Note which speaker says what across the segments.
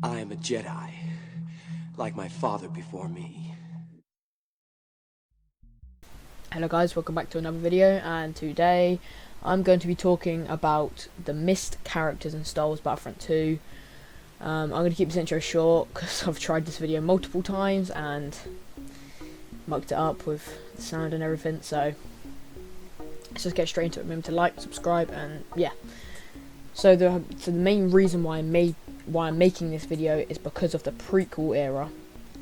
Speaker 1: I am a Jedi, like my father before me.
Speaker 2: Hello guys, welcome back to another video, and today I'm going to be talking about the missed characters in Star Wars Battlefront 2. I'm going to keep this intro short because I've tried this video multiple times and mucked it up with the sound and everything, so let's just get straight into it. Remember to like, subscribe, and yeah. So the main reason why I'm making this video is because of the prequel era.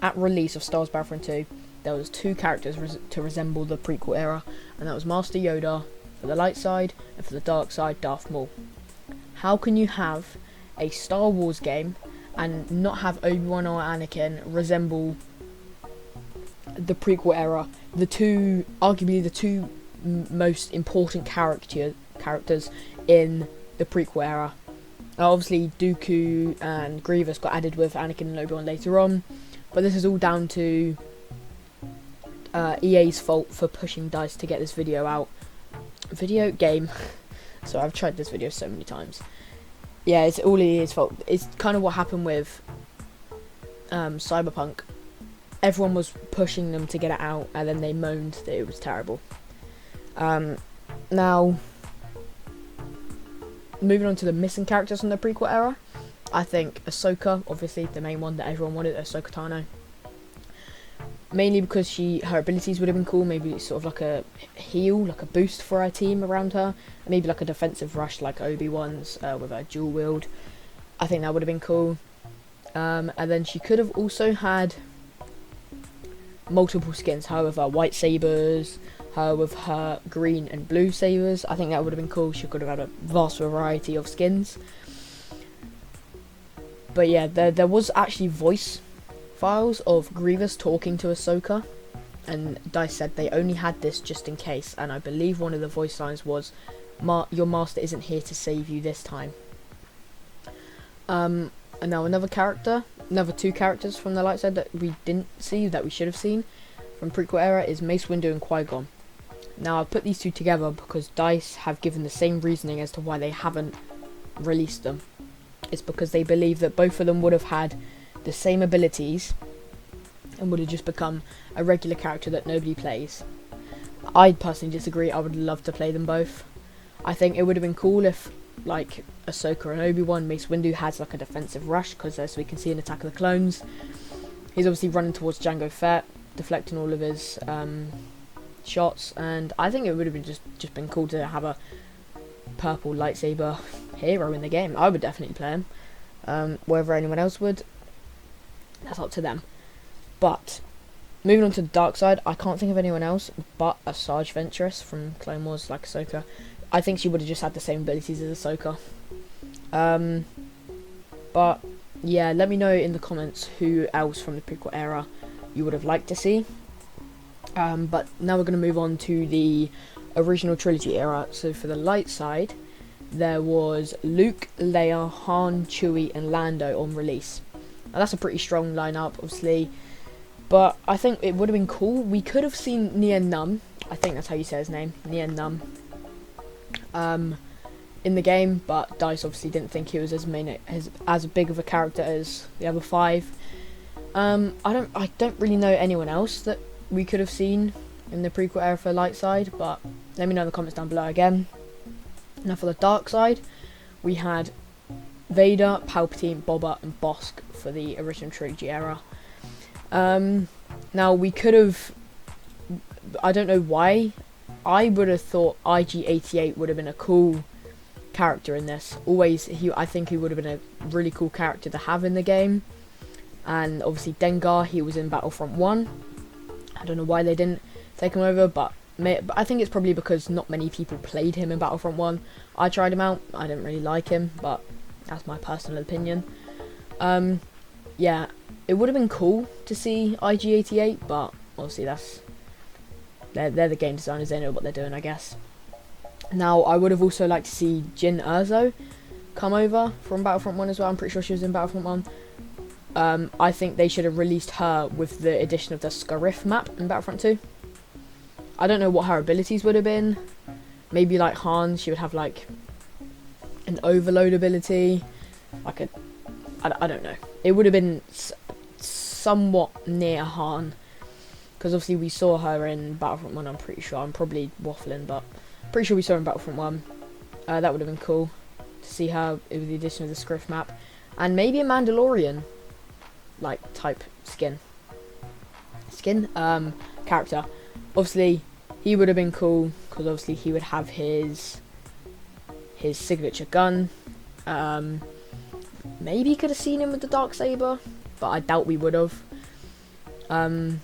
Speaker 2: At release of Star Wars Battlefront 2, there was two characters to resemble the prequel era, and that was Master Yoda for the light side, and for the dark side, Darth Maul. How can you have a Star Wars game and not have Obi-Wan or Anakin resemble the prequel era? Arguably the two most important characters in the prequel era. Obviously, Dooku and Grievous got added with Anakin and Obi-Wan later on, but this is all down to EA's fault for pushing DICE to get this video game. So I've tried this video so many times. Yeah, it's all EA's fault. It's kind of what happened with Cyberpunk. Everyone was pushing them to get it out, and then they moaned that it was terrible. Now, moving on to the missing characters from the prequel era, I think Ahsoka, obviously the main one that everyone wanted, Ahsoka Tano. Mainly because her abilities would have been cool, maybe sort of like a heal, like a boost for her team around her, maybe like a defensive rush like Obi-Wan's with her dual wield. I think that would have been cool. And then she could have also had multiple skins, her with her white sabers, her with her green and blue sabers. I think that would have been cool. She could have had a vast variety of skins. But yeah, there was actually voice files of Grievous talking to Ahsoka, and DICE said they only had this just in case, and I believe one of the voice lines was, "Your master isn't here to save you this time." And now another two characters from the light side that we didn't see, that we should have seen from prequel era, is Mace Windu and Qui-Gon. Now I've put these two together because DICE have given the same reasoning as to why they haven't released them. It's because they believe that both of them would have had the same abilities and would have just become a regular character that nobody plays. I personally disagree. I would love to play them both. I think it would have been cool if, like Ahsoka and Obi-Wan, Mace Windu has like a defensive rush, because as we can see in Attack of the Clones, he's obviously running towards Jango Fett, deflecting all of his shots, and I think it would have been just been cool to have a purple lightsaber hero in the game. I would definitely play him. Whether anyone else would, that's up to them. But moving on to the dark side, I can't think of anyone else but a Sarge Ventress from Clone Wars, like Ahsoka. I think she would have just had the same abilities as Ahsoka. But yeah, let me know in the comments who else from the prequel era you would have liked to see. But now we're going to move on to the original trilogy era. So for the light side, there was Luke, Leia, Han, Chewie, and Lando on release. Now that's a pretty strong lineup, obviously, but I think it would have been cool. We could have seen Nien Nunb, I think that's how you say his name, Nien Nunb, in the game, but DICE obviously didn't think he was as big of a character as the other five. I don't really know anyone else that we could have seen in the prequel era for light side, but let me know in the comments down below again. Now for the dark side, we had Vader, Palpatine, Boba, and Bossk for the original trilogy era. Now we could have, I don't know why, I would have thought IG-88 would have been a cool character in this. I think he would have been a really cool character to have in the game. And obviously Dengar, he was in Battlefront 1. I don't know why they didn't take him over, but I think it's probably because not many people played him in Battlefront 1. I tried him out, I didn't really like him, but that's my personal opinion. Yeah, it would have been cool to see IG-88, but obviously they're the game designers, they know what they're doing, I guess. Now, I would have also liked to see Jyn Erso come over from Battlefront 1 as well. I'm pretty sure she was in Battlefront 1. I think they should have released her with the addition of the Scarif map in Battlefront 2. I don't know what her abilities would have been. Maybe like Han, she would have like an overload ability, like I don't know. it would have been somewhat near Han, because obviously we saw her in Battlefront 1. I'm pretty sure. I'm probably waffling, but pretty sure we saw her in Battlefront 1. That would have been cool to see her with the addition of the Scriff map, and maybe a Mandalorian like type character. Obviously he would have been cool because obviously he would have his signature gun. Maybe could have seen him with the Darksaber, but I doubt we would have. But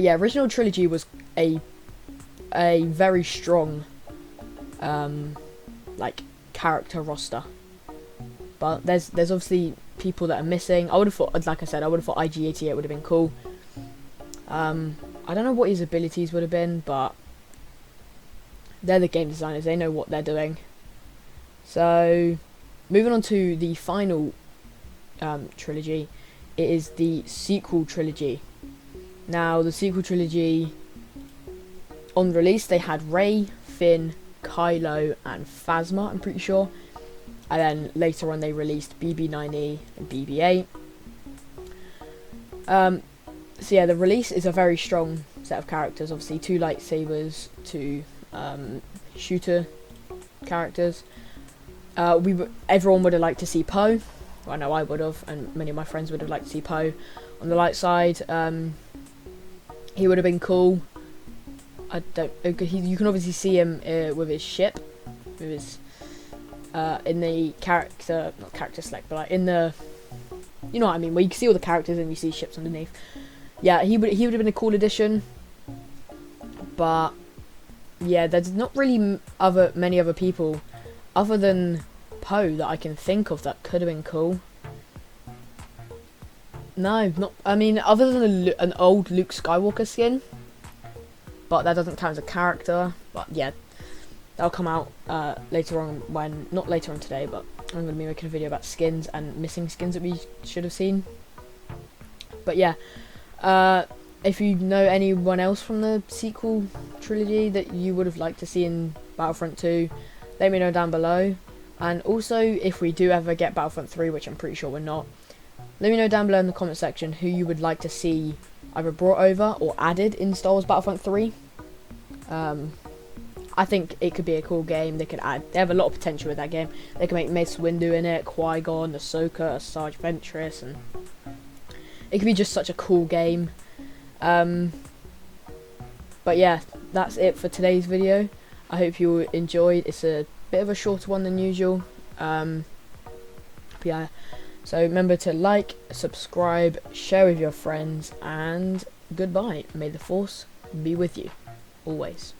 Speaker 2: yeah, original trilogy was a very strong like character roster, but there's obviously people that are missing. I would have thought, like I said, I would have thought IG-88 would have been cool. I don't know what his abilities would have been, but they're the game designers, they know what they're doing. So moving on to the final trilogy, it is the sequel trilogy. Now the sequel trilogy, on release they had Rey, Finn, Kylo and Phasma, I'm pretty sure, and then later on they released BB-9E and BB-8. So yeah, the release is a very strong set of characters. Obviously 2 lightsabers, 2 shooter characters. Everyone would have liked to see Poe. Well, I know I would have, and many of my friends would have liked to see Poe on the light side. He would have been cool. You can obviously see him with his ship, with his in the not character select, but like in the, you know what I mean, where you can see all the characters and you see ships underneath. Yeah, he would have been a cool addition. But yeah, there's not really many other people other than Poe that I can think of that could have been cool. No, not. I mean, other than an old Luke Skywalker skin, but that doesn't count as a character. But yeah, that'll come out later on, not later on today, but I'm going to be making a video about skins and missing skins that we should have seen. But yeah, if you know anyone else from the sequel trilogy that you would have liked to see in Battlefront 2, let me know down below. And also, if we do ever get Battlefront 3, which I'm pretty sure we're not, let me know down below in the comment section who you would like to see either brought over or added in Star Wars Battlefront 3. I think it could be a cool game. They have a lot of potential with that game. They can make Mace Windu in it, Qui-Gon, Ahsoka, Sarge Ventress, and it could be just such a cool game. But yeah, that's it for today's video. I hope you enjoyed. It's a bit of a shorter one than usual. But yeah, so remember to like, subscribe, share with your friends, and goodbye. May the Force be with you always.